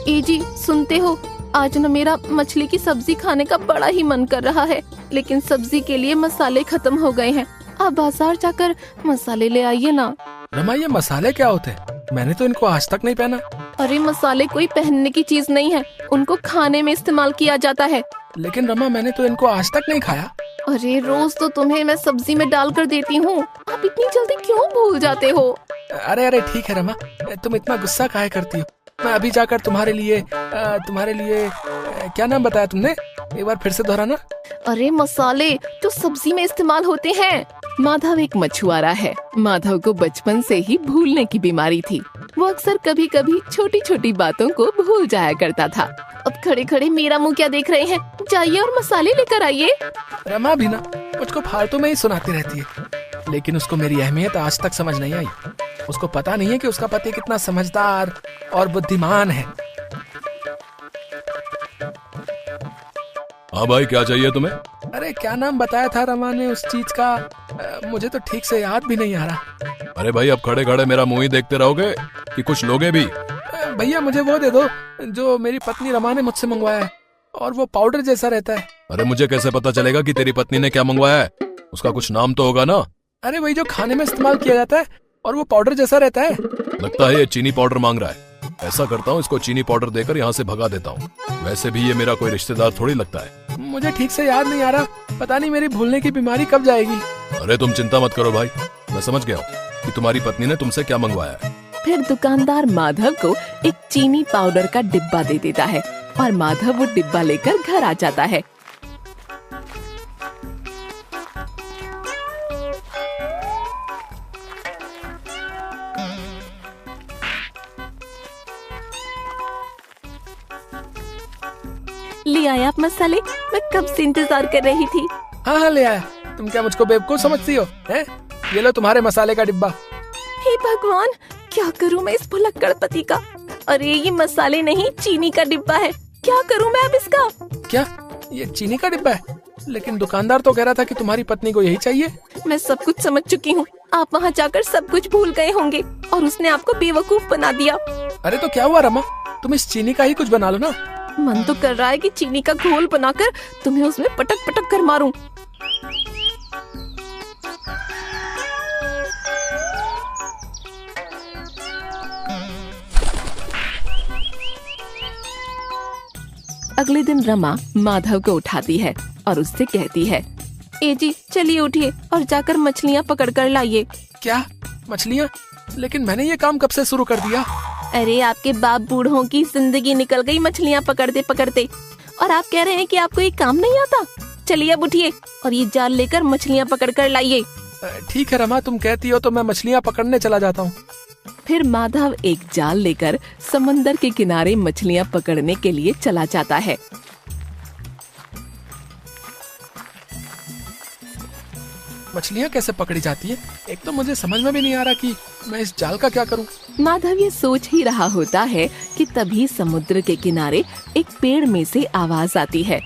ए जी, सुनते हो? आज न मेरा मछली की सब्जी खाने का बड़ा ही मन कर रहा है, लेकिन सब्जी के लिए मसाले खत्म हो गए हैं। आप बाजार जाकर मसाले ले आइए ना। रमा, ये मसाले क्या होते हैं? मैंने तो इनको आज तक नहीं पहना। अरे मसाले कोई पहनने की चीज नहीं है, उनको खाने में इस्तेमाल किया जाता है। लेकिन रमा, मैंने तो इनको आज तक नहीं खाया। अरे रोज तो तुम्हें मैं सब्जी में डाल कर देती हूँ, आप इतनी जल्दी क्यों भूल जाते हो? अरे अरे ठीक है रमा, तुम इतना गुस्सा काहे करती हो? मैं अभी जाकर तुम्हारे लिए क्या नाम बताया तुमने? एक बार फिर से दोहराना। अरे मसाले जो सब्जी में इस्तेमाल होते हैं। माधव एक मछुआरा है। माधव को बचपन से ही भूलने की बीमारी थी। वो अक्सर कभी कभी छोटी छोटी बातों को भूल जाया करता था। अब खड़े खड़े मेरा मुंह क्या देख रहे हैं? जाइए और मसाले लेकर आइए। रमा भी ना मुझको फालतू में ही सुनाती रहती है, लेकिन उसको मेरी अहमियत आज तक समझ नहीं आई। उसको पता नहीं है कि उसका पति कितना समझदार और बुद्धिमान है। हाँ भाई, क्या चाहिए तुम्हें? अरे क्या नाम बताया था रमा ने उस चीज का? मुझे तो ठीक से याद भी नहीं आ रहा। अरे भाई, अब खड़े खड़े मेरा मुंह ही देखते रहोगे कि कुछ लोगे भी? भैया मुझे वो दे दो जो मेरी पत्नी रमा ने मुझसे मंगवाया है, और वो पाउडर जैसा रहता है। अरे मुझे कैसे पता चलेगा कि तेरी पत्नी ने क्या मंगवाया है? उसका कुछ नाम तो होगा ना? अरे वही जो खाने में इस्तेमाल किया जाता है और वो पाउडर जैसा रहता है। लगता है ये चीनी पाउडर मांग रहा है। ऐसा करता हूँ, इसको चीनी पाउडर देकर यहाँ से भगा देता हूँ। वैसे भी ये मेरा कोई रिश्तेदार थोड़ी लगता है। मुझे ठीक से याद नहीं आ रहा, पता नहीं मेरी भूलने की बीमारी कब जाएगी। अरे तुम चिंता मत करो भाई, मैं समझ गया हूँ कि तुम्हारी पत्नी ने तुमसे क्या मंगवाया है। फिर दुकानदार माधव को एक चीनी पाउडर का डिब्बा दे देता है और माधव वो डिब्बा लेकर घर आ जाता है। ले आया आप मसाले? मैं कब से इंतजार कर रही थी। हाँ हाँ ले आया। तुम क्या मुझको बेवकूफ समझती हो? हैं? ये लो तुम्हारे मसाले का डिब्बा। हे भगवान, क्या करूं मैं इस भुलक्कड़ पति का? अरे ये मसाले नहीं, चीनी का डिब्बा है। क्या करूं मैं अब इसका? क्या ये चीनी का डिब्बा है? लेकिन दुकानदार तो कह रहा था कि तुम्हारी पत्नी को यही चाहिए। मैं सब कुछ समझ चुकी हूँ। आप वहाँ जाकर सब कुछ भूल गए होंगे और उसने आपको बेवकूफ बना दिया। अरे तो क्या हुआ रमा, तुम इस चीनी का ही कुछ बना लो ना। मन तो कर रहा है कि चीनी का घोल बनाकर तुम्हें उसमें पटक पटक कर मारूं। अगले दिन रमा माधव को उठाती है और उससे कहती है, ए जी चलिए उठिए और जाकर मछलियाँ पकड़ कर लाइए। क्या मछलियाँ? लेकिन मैंने ये काम कब से शुरू कर दिया? अरे आपके बाप बूढ़ों की जिंदगी निकल गई मछलियाँ पकड़ते पकड़ते, और आप कह रहे हैं कि आपको ये काम नहीं आता। चलिए अब उठिए और ये जाल लेकर मछलियाँ पकड़ कर लाइए। ठीक है रमा, तुम कहती हो तो मैं मछलियाँ पकड़ने चला जाता हूँ। फिर माधव एक जाल लेकर समंदर के किनारे मछलियाँ पकड़ने के लिए चला जाता है। मछलियाँ कैसे पकड़ी जाती है? एक तो मुझे समझ में भी नहीं आ रहा कि मैं इस जाल का क्या करूं। माधव ये सोच ही रहा होता है कि तभी समुद्र के किनारे एक पेड़ में से आवाज आती है,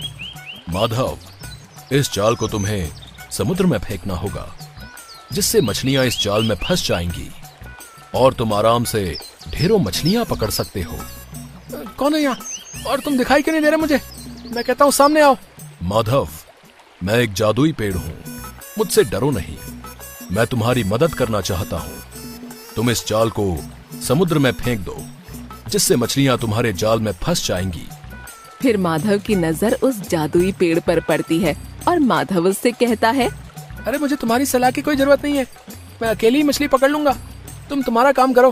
माधव, इस जाल को तुम्हें समुद्र में फेंकना होगा, जिससे मछलियाँ इस जाल में फंस जाएंगी और तुम आराम से ढेरों मछलियाँ पकड़ सकते हो। कौन है यहाँ? और तुम दिखाई क्यों नहीं दे रहे मुझे? मैं कहता हूँ सामने आओ। माधव, मैं एक जादुई पेड़ हूँ, मुझसे डरो नहीं। मैं तुम्हारी मदद करना चाहता हूँ। तुम इस जाल को समुद्र में फेंक दो, जिससे मछलियाँ तुम्हारे जाल में फंस जाएंगी। फिर माधव की नजर उस जादुई पेड़ पर पड़ती है और माधव उससे कहता है, अरे मुझे तुम्हारी सलाह की कोई जरूरत नहीं है, मैं अकेली ही मछली पकड़ लूंगा। तुम तुम्हारा काम करो।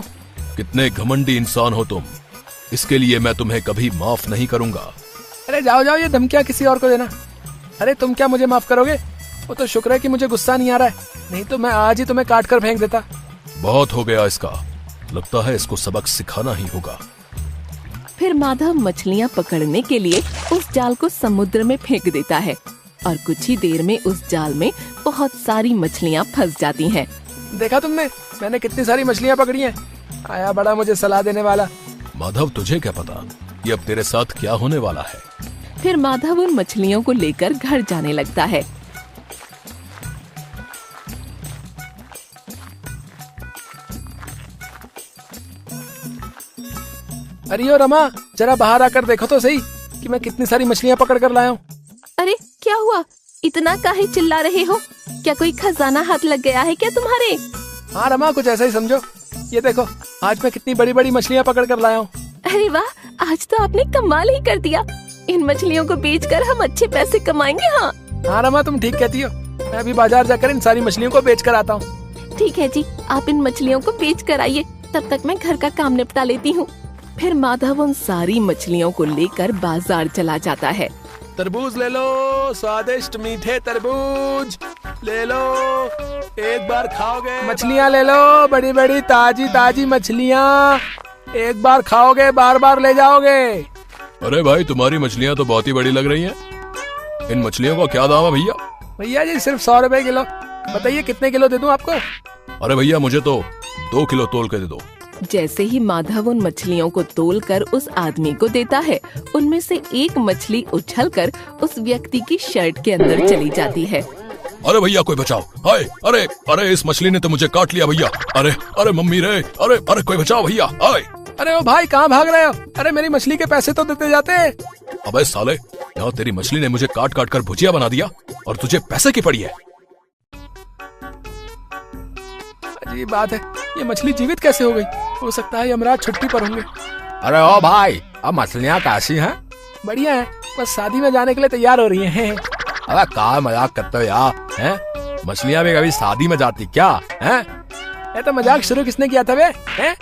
कितने घमंडी इंसान हो तुम, इसके लिए मैं तुम्हें कभी माफ नहीं करूंगा। अरे जाओ जाओ, ये धमकियाँ किसी और को देना। अरे तुम क्या मुझे माफ करोगे? वो तो शुक्र है कि मुझे गुस्सा नहीं आ रहा है, नहीं तो मैं आज ही तुम्हें काट कर फेंक देता। बहुत हो गया इसका, लगता है इसको सबक सिखाना ही होगा। फिर माधव मछलियाँ पकड़ने के लिए उस जाल को समुद्र में फेंक देता है और कुछ ही देर में उस जाल में बहुत सारी मछलियाँ फंस जाती हैं। देखा तुमने, मैंने कितनी सारी मछलियाँ पकड़ी हैं। आया बड़ा मुझे सलाह देने वाला। माधव, तुझे क्या पता कि अब तेरे साथ क्या होने वाला है। फिर माधव उन मछलियों को लेकर घर जाने लगता है। अरे ओ रमा, जरा बाहर आकर देखो तो सही कि मैं कितनी सारी मछलियाँ पकड़ कर लाया हूँ। अरे क्या हुआ, इतना काहे चिल्ला रहे हो? क्या कोई खजाना हाथ लग गया है क्या तुम्हारे? हाँ रमा, कुछ ऐसा ही समझो। ये देखो, आज मैं कितनी बड़ी बड़ी मछलियाँ पकड़ कर लाया हूँ। अरे वाह, आज तो आपने कमाल ही कर दिया। इन मछलियों को बेचकर हम अच्छे पैसे कमाएंगे। हाँ रमा, तुम ठीक कहती हो। मैं अभी बाजार जाकर इन सारी मछलियों को बेच कर आता हूँ। ठीक है जी, आप इन मछलियों को बेच कर आइए, तब तक मैं घर का काम निपटा लेती हूँ। फिर माधव उन सारी मछलियों को लेकर बाजार चला जाता है। तरबूज ले लो, स्वादिष्ट मीठे तरबूज ले लो, एक बार खाओगे। मछलियाँ ले लो, बड़ी बड़ी ताजी ताजी मछलियाँ, एक बार खाओगे बार बार ले जाओगे। अरे भाई, तुम्हारी मछलियाँ तो बहुत ही बड़ी लग रही हैं। इन मछलियों का क्या दाम है भैया? भैया जी सिर्फ 100 रुपए किलो। बताइए कितने किलो दे दूं आपको? अरे भैया, मुझे तो 2 किलो तोल के दे दो। जैसे ही माधव उन मछलियों को तोलकर उस आदमी को देता है, उनमें से एक मछली उछलकर उस व्यक्ति की शर्ट के अंदर चली जाती है। अरे भैया, कोई बचाओ! हाय! अरे अरे, इस मछली ने तो मुझे काट लिया भैया। अरे अरे मम्मी रे! अरे अरे, कोई बचाओ भैया! हाय! अरे ओ भाई, कहाँ भाग रहे हो? अरे मेरी मछली के पैसे तो देते जाते। अबे साले, यहाँ तेरी मछली ने मुझे काट काट कर भुजिया बना दिया और तुझे पैसे की पड़ी है। अजीब बात है, ये मछली जीवित कैसे हो गई? हो सकता है यमराज छुट्टी पर होंगे। अरे ओ भाई, अब मछलियाँ कैसी हैं? बढ़िया है, बस शादी में जाने के लिए तैयार हो रही हैं। अरे क्या मजाक करते हो यार, हैं? मछलियाँ भी कभी शादी में जाती क्या? हैं? ये तो मजाक शुरू किसने किया था बे? हैं?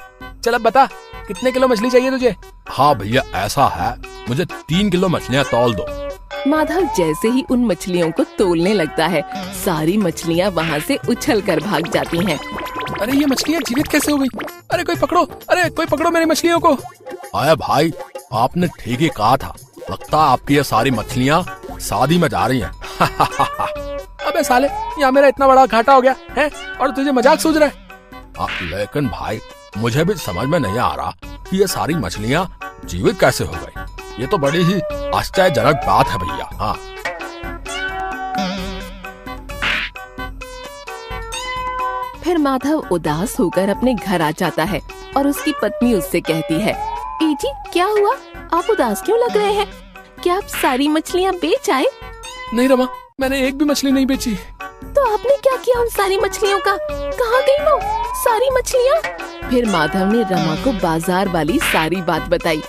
चल अब बता, कितने किलो मछली चाहिए तुझे? हाँ भैया, ऐसा है, मुझे 3 किलो मछलियाँ तौल दो। माधव जैसे ही उन मछलियों को तोलने लगता है, सारी मछलियाँ वहाँ से उछलकर भाग जाती हैं। अरे ये मछलियाँ जीवित कैसे हो गई? अरे कोई पकड़ो, अरे कोई पकड़ो मेरी मछलियों को। अरे भाई, आपने ठीक ही कहा था, लगता है आपकी ये सारी मछलियाँ शादी में जा रही हैं। अबे साले, यहाँ मेरा इतना बड़ा घाटा हो गया है और तुझे मजाक सूझ रहा है? लेकिन भाई, मुझे भी समझ में नहीं आ रहा कि ये सारी मछलियाँ जीवित कैसे हो गई। ये तो बड़ी ही आश्चर्यजनक बात है भैया। हाँ, फिर माधव उदास होकर अपने घर आ जाता है और उसकी पत्नी उससे कहती है, ए जी क्या हुआ, आप उदास क्यों लग रहे हैं? क्या आप सारी मछलियाँ बेच आए? नहीं रमा, मैंने एक भी मछली नहीं बेची। तो आपने क्या किया उन सारी मछलियों का? कहाँ गई वो सारी मछलियाँ? फिर माधव ने रमा को बाजार वाली सारी बात बताई।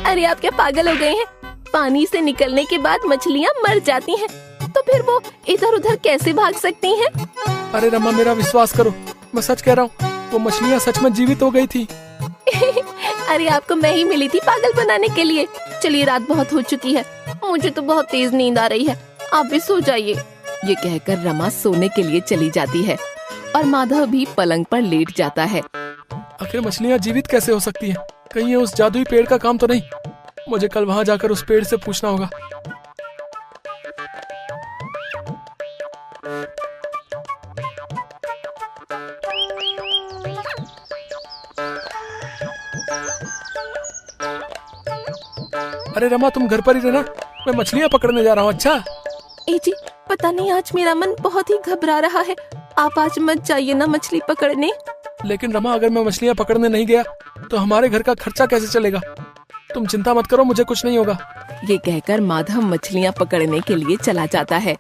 अरे आप क्या पागल हो गए हैं? पानी से निकलने के बाद मछलियाँ मर जाती हैं, तो फिर वो इधर उधर कैसे भाग सकती हैं? अरे रमा, मेरा विश्वास करो, मैं सच कह रहा हूँ, वो मछलियाँ सच में जीवित हो गई थी। अरे आपको मैं ही मिली थी पागल बनाने के लिए। चलिए, रात बहुत हो चुकी है, मुझे तो बहुत तेज नींद आ रही है, आप भी सो जाइए। ये कहकर रमा सोने के लिए चली जाती है और माधव भी पलंग पर लेट जाता है। आखिर मछलियाँ जीवित कैसे हो सकती हैं? कहीं ये उस जादुई पेड़ का काम तो नहीं? मुझे कल वहाँ जाकर उस पेड़ से पूछना होगा। अरे रमा, तुम घर पर ही रहना, मैं मछलियाँ पकड़ने जा रहा हूँ। अच्छा? ए जी, पता नहीं आज मेरा मन बहुत ही घबरा रहा है, आप आज मत जाइए ना मछली पकड़ने। लेकिन रमा, अगर मैं मछलियाँ पकड़ने नहीं गया तो हमारे घर का खर्चा कैसे चलेगा? तुम चिंता मत करो, मुझे कुछ नहीं होगा। ये कहकर माधव मछलियाँ पकड़ने के लिए चला जाता है।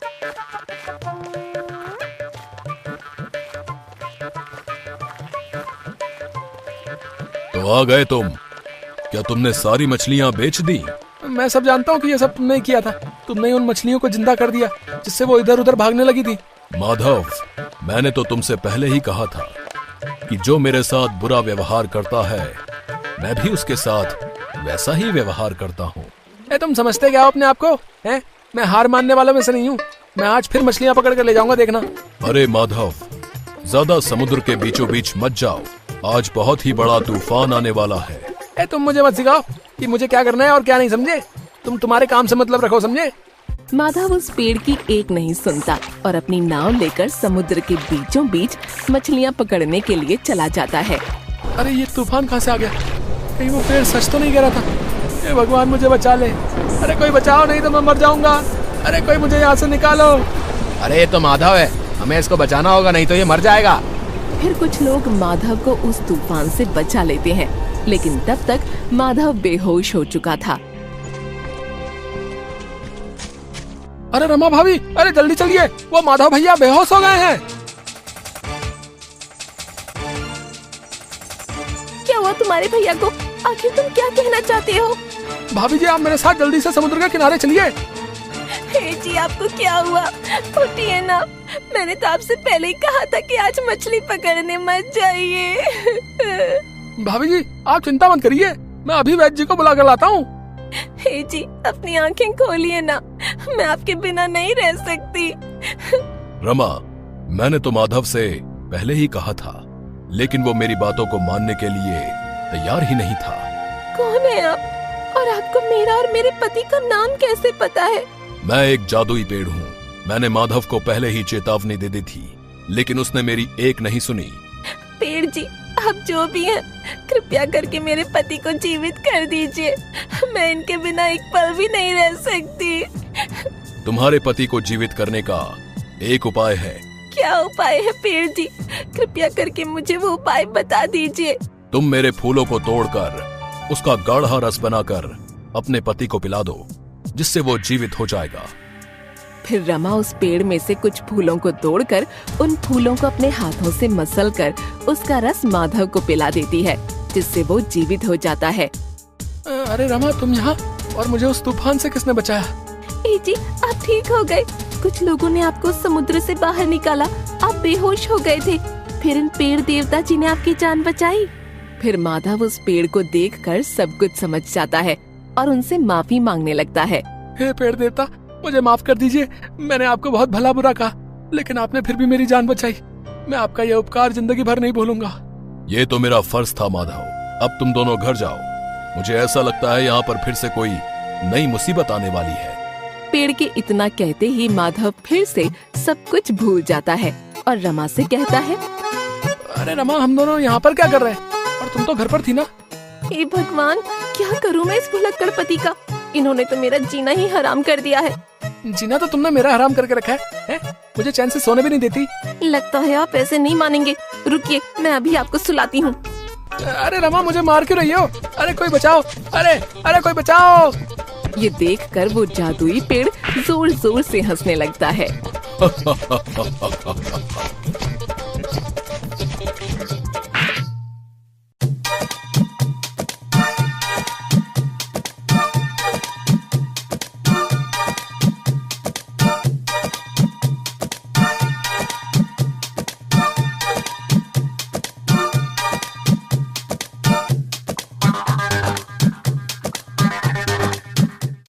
तो आ गए तुम? क्या तुमने सारी मछलियाँ बेच दी? मैं सब जानता हूँ कि ये सब तुमने ही किया था। तुमने ही उन मछलियों को जिंदा कर दिया जिससे वो इधर उधर भागने लगी थी। माधव, मैंने तो तुमसे पहले ही कहा था कि जो मेरे साथ बुरा व्यवहार करता है, मैं भी उसके साथ वैसा ही व्यवहार करता हूँ। तुम समझते क्या हो अपने आप को? हैं? मैं हार मानने वालों में से नहीं हूँ। मैं आज फिर मछलियाँ पकड़ कर ले जाऊंगा, देखना। अरे माधव, ज्यादा समुद्र के बीचों बीच मत जाओ, आज बहुत ही बड़ा तूफान आने वाला है। तुम मुझे मत सिखाओ कि मुझे क्या करना है और क्या नहीं, समझे? तुम तुम्हारे काम से मतलब रखो, समझे? माधव उस पेड़ की एक नहीं सुनता और अपनी नाव लेकर समुद्र के बीचों बीच मछलियाँ पकड़ने के लिए चला जाता है। अरे ये तूफान कहाँ से आ गया? कहीं वो पेड़ सच तो नहीं गिरा था? हे भगवान मुझे बचा ले। अरे कोई बचाओ, नहीं तो मैं मर जाऊंगा। अरे कोई मुझे यहाँ से निकालो। अरे ये तो माधव है, हमें इसको बचाना होगा, नहीं तो ये मर जाएगा। फिर कुछ लोग माधव को उस तूफान से बचा लेते हैं, लेकिन तब तक माधव बेहोश हो चुका था। अरे रमा भाभी, अरे जल्दी चलिए, वो माधव भैया बेहोश हो गए हैं। क्या हुआ तुम्हारे भैया को? आखिर तुम क्या कहना चाहते हो? भाभी जी आप मेरे साथ जल्दी से समुद्र के किनारे चलिए। हे जी आपको क्या हुआ? उठिए ना, मैंने तो आपसे पहले ही कहा था कि आज मछली पकड़ने मत जाइए। भाभी जी आप चिंता मत करिए, मैं अभी वैद्य जी को बुला कर लाता हूँ। हे जी अपनी आंखें खोलिए ना, मैं आपके बिना नहीं रह सकती। रमा, मैंने तो माधव से पहले ही कहा था, लेकिन वो मेरी बातों को मानने के लिए तैयार ही नहीं था। कौन है आप? और आपको मेरा और मेरे पति का नाम कैसे पता है? मैं एक जादुई पेड़ हूँ। मैंने माधव को पहले ही चेतावनी दे दी थी, लेकिन उसने मेरी एक नहीं सुनी। पेड़ जी आप जो भी हैं, कृपया करके मेरे पति को जीवित कर दीजिए, मैं इनके बिना एक पल भी नहीं रह सकती। तुम्हारे पति को जीवित करने का एक उपाय है। क्या उपाय है पेड़ जी? कृपया करके मुझे वो उपाय बता दीजिए। तुम मेरे फूलों को तोड़कर उसका गाढ़ा रस बनाकर अपने पति को पिला दो, जिससे वो जीवित हो जाएगा। फिर रमा उस पेड़ में से कुछ फूलों को तोड़कर उन फूलों को अपने हाथों से मसलकर उसका रस माधव को पिला देती है, जिससे वो जीवित हो जाता है। अरे रमा तुम यहाँ, और मुझे उस तूफान से किसने बचाया? ए जी आप ठीक हो गए। कुछ लोगों ने आपको समुद्र से बाहर निकाला, आप बेहोश हो गए थे, फिर इन पेड़ देवता जी ने आपकी जान बचाई। फिर माधव उस पेड़ को देखकर सब कुछ समझ जाता है और उनसे माफी मांगने लगता है। हे पेड़ देवता मुझे माफ कर दीजिए, मैंने आपको बहुत भला बुरा कहा, लेकिन आपने फिर भी मेरी जान बचाई। मैं आपका यह उपकार जिंदगी भर नहीं भूलूंगा। ये तो मेरा फर्ज था माधव, अब तुम दोनों घर जाओ। मुझे ऐसा लगता है यहाँ पर फिर से कोई नई मुसीबत आने वाली है। पेड़ के इतना कहते ही माधव फिर से सब कुछ भूल जाता है और रमा से कहता है, अरे रमा हम दोनों यहाँ पर क्या कर रहे हैं? और तुम तो घर पर थी ना? हे भगवान क्या करूँ मैं इस भुलक्कड़ पति का? इन्होंने तो मेरा जीना ही हराम कर दिया है। जीना तो तुमने मेरा हराम करके रखा है? मुझे चैन से सोने भी नहीं देती। लगता है आप ऐसे नहीं मानेंगे, रुकिए मैं अभी आपको सुलाती हूँ। अरे रमा मुझे मार क्यों रही हो? अरे कोई बचाओ, अरे कोई बचाओ। ये देखकर वो जादुई पेड़ जोर जोर से हंसने लगता है।